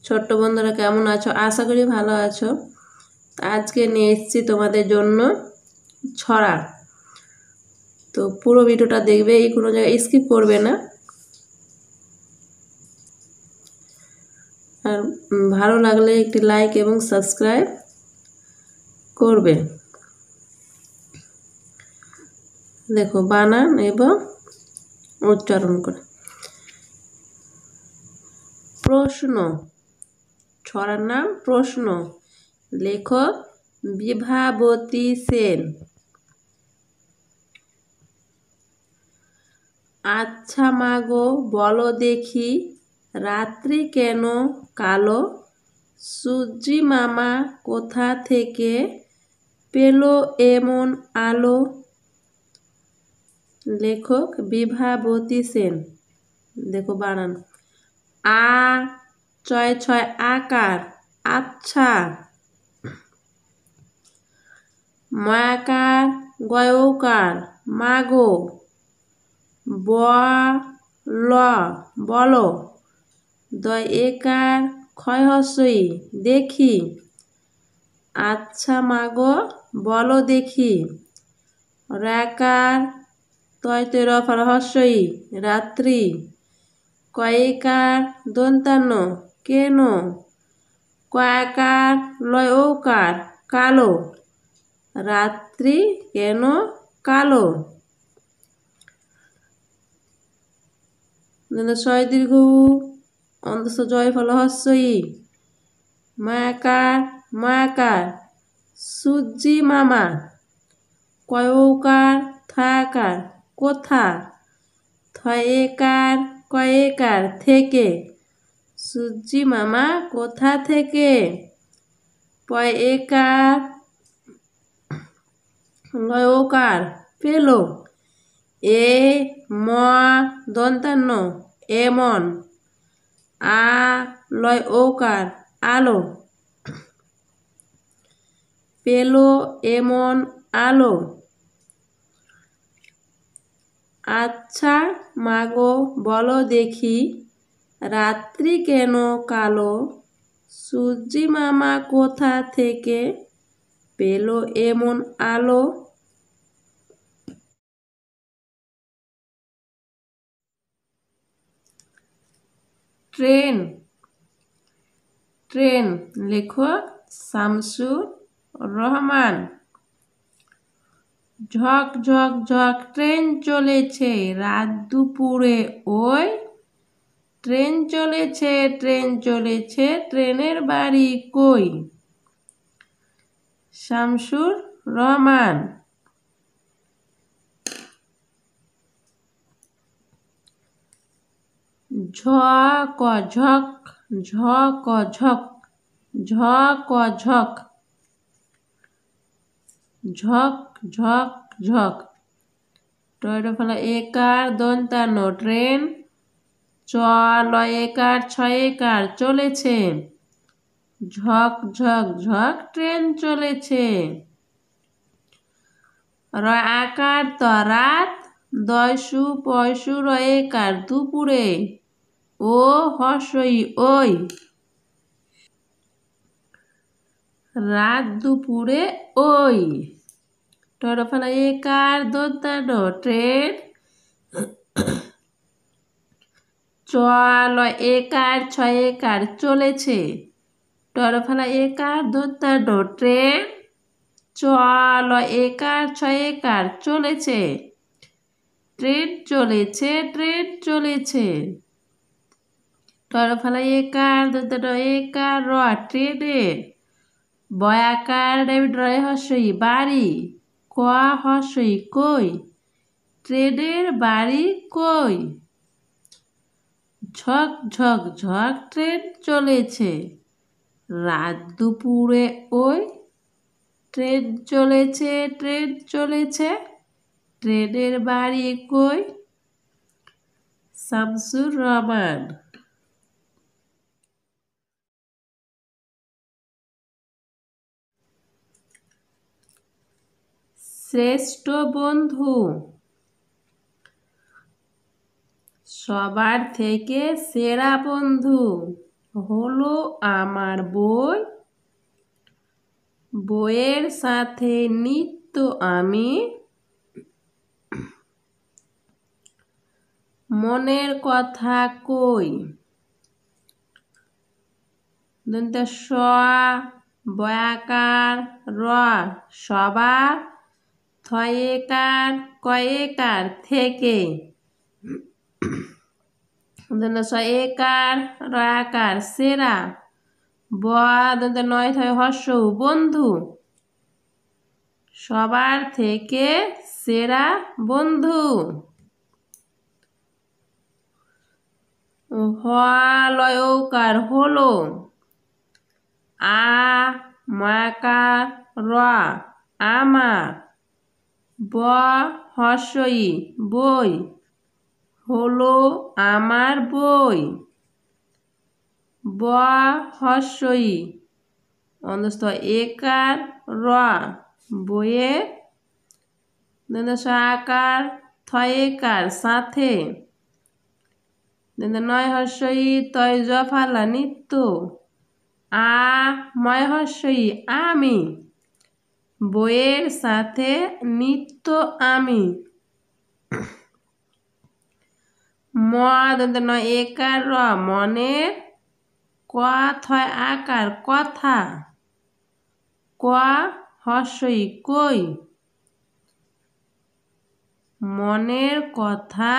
ছোট্ট বন্ধুরা কেমন আছো? আশা করি ভালো আছো। আজকে নিয়ে এসেছি তোমাদের জন্য ছড়া। তো পুরো ভিডিওটা দেখবে, এই কোনো জায়গায় স্কিপ করবে না। আর ভালো লাগলে একটি লাইক এবং সাবস্ক্রাইব করবে। দেখো বানান এবং উচ্চারণ করে। প্রশ্ন, ছড়ার নাম প্রশ্ন। লেখক বিভাবতী সেন। আচ্ছা মাগো বলো দেখি, রাত্রি কেন কালো? সূর্যি মামা কোথা থেকে পেল এমন আলো? লেখক বিভাবতী সেন। দেখো বানান। আ ছয় ছয় আকার আচ্ছা। মায়াকার গয়ৌকার মাগো। ল বলো। দয় একার ক্ষয় হস্যই দেখি। আচ্ছা মাগো বলো দেখি। রেকার তয় তৈ রফা রহস্যই রাত্রি। কয়েকার দন্তান্ন কেন। কয়াকার লয় ঔকার কালো। রাত্রি কেন কালো। ছয় দীর্ঘ অন্তস জয় ফল হস্যই। মায়াকার মায়াকার সূর্যি মামা। কয়ৌকার থাকার কোথা। থয়েকার কয়েকার থেকে। সূর্যি মামা কোথা থেকে। পয়েকার লয়ৌকার পেল। এ ম দন্তান্ন এমন। আ লয় ঔকার আলো। পেল এমন আলো। আচ্ছা মাগো বলো দেখি, রাত্রি কেন কালো? সূর্যি মামা কোথা থেকে পেল এমন আলো? Train, train. লেখক শামসুর রহমান। ঝক ঝক ঝক ট্রেন চলেছে রাত দুপুরে ওই। ট্রেন চলেছে ট্রেন চলেছে ট্রেনের বাড়ি কই? শামসুর রহমান। ঝক ঝক ঝক ঝক ঝক ঝক ঝক ঝক ঝক। টয়টা ফেলা একার দন্তান্ন ট্রেন। চ লয় একার ছয় একার চলেছে। ঝক ঝক ঝক ট্রেন চলেছে। র আকার ত রাত। দয়সু পয়সু রয়েকার দুপুরে। ও হর্ষই ওই। রাত দুপুরে ওই। টরফালা একার দন্তান্ন ট্রেন। চ লয় একার ছয় একার চলেছে। টরফালা একার দন্তান্ন ট্রেন। চ লয় একার ছয় একার চলেছে। ট্রেন চলেছে ট্রেন চলেছে। টরফালা একার দন্তান্ন একার র ট্রেনে। বয়াকার ডেভিড রয় হস্যই বাড়ি। ক হস্যই কই। ট্রেনের বাড়ি কই? ঝক ঝক ঝক ট্রেন চলেছে রাত দুপুরে ওই। ট্রেন চলেছে ট্রেন চলেছে ট্রেনের বাড়ি কই? শামসুর রহমান। শ্রেষ্ঠ বন্ধু, সবার থেকে সেরা বন্ধু। হলো আমার বই, বইয়ের সাথে নিত্য আমি, মনের কথা কই। স বয়াকার র সবার, থয়েকার কয়েকার থেকে, একার রয়াকার সেরা, ব নয় থয় হর্ষ বন্ধু, সবার থেকে সেরা বন্ধু। লয়কার হলো, আ মাকার র আমার, ব হর্ষই বই, হলো আমার বই, ব হর্ষই অন্তস্থ একার র বইয়ে, আকার থয়েকার সাথে, নয় হর্ষই তয় জফালা নিত্য, আ ময় হর্ষই আমি, বইয়ের সাথে নিত্য আমি, ম নয় একার র মনের, ক থয় আকার কথা, ক হর্ষই কই, মনের কথা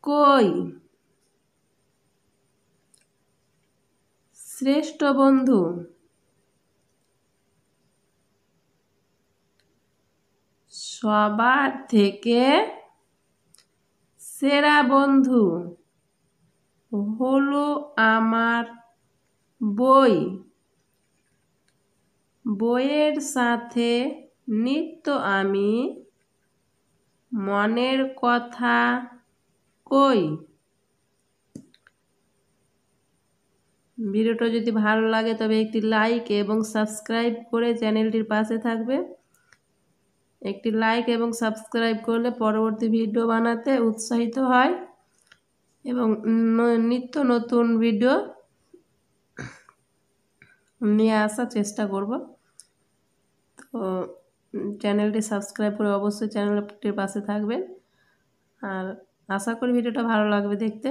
কই। শ্রেষ্ঠ বন্ধু, সবার থেকে সেরা বন্ধু, হলো আমার বই, বইয়ের সাথে নিত্য আমি, মনের কথা কই। ভিডিওটা যদি ভালো লাগে তবে একটি লাইক এবং সাবস্ক্রাইব করে চ্যানেলটির পাশে থাকবে। একটি লাইক এবং সাবস্ক্রাইব করলে পরবর্তী ভিডিও বানাতে উৎসাহিত হয় এবং নিত্য নতুন ভিডিও নিয়ে আসার চেষ্টা করব। তো চ্যানেলটি সাবস্ক্রাইব করে অবশ্যই চ্যানেলটির পাশে থাকবেন। আর আশা করি ভিডিওটা ভালো লাগবে দেখতে।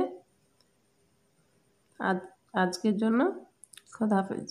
আজকের জন্য খোদা হাফেজ।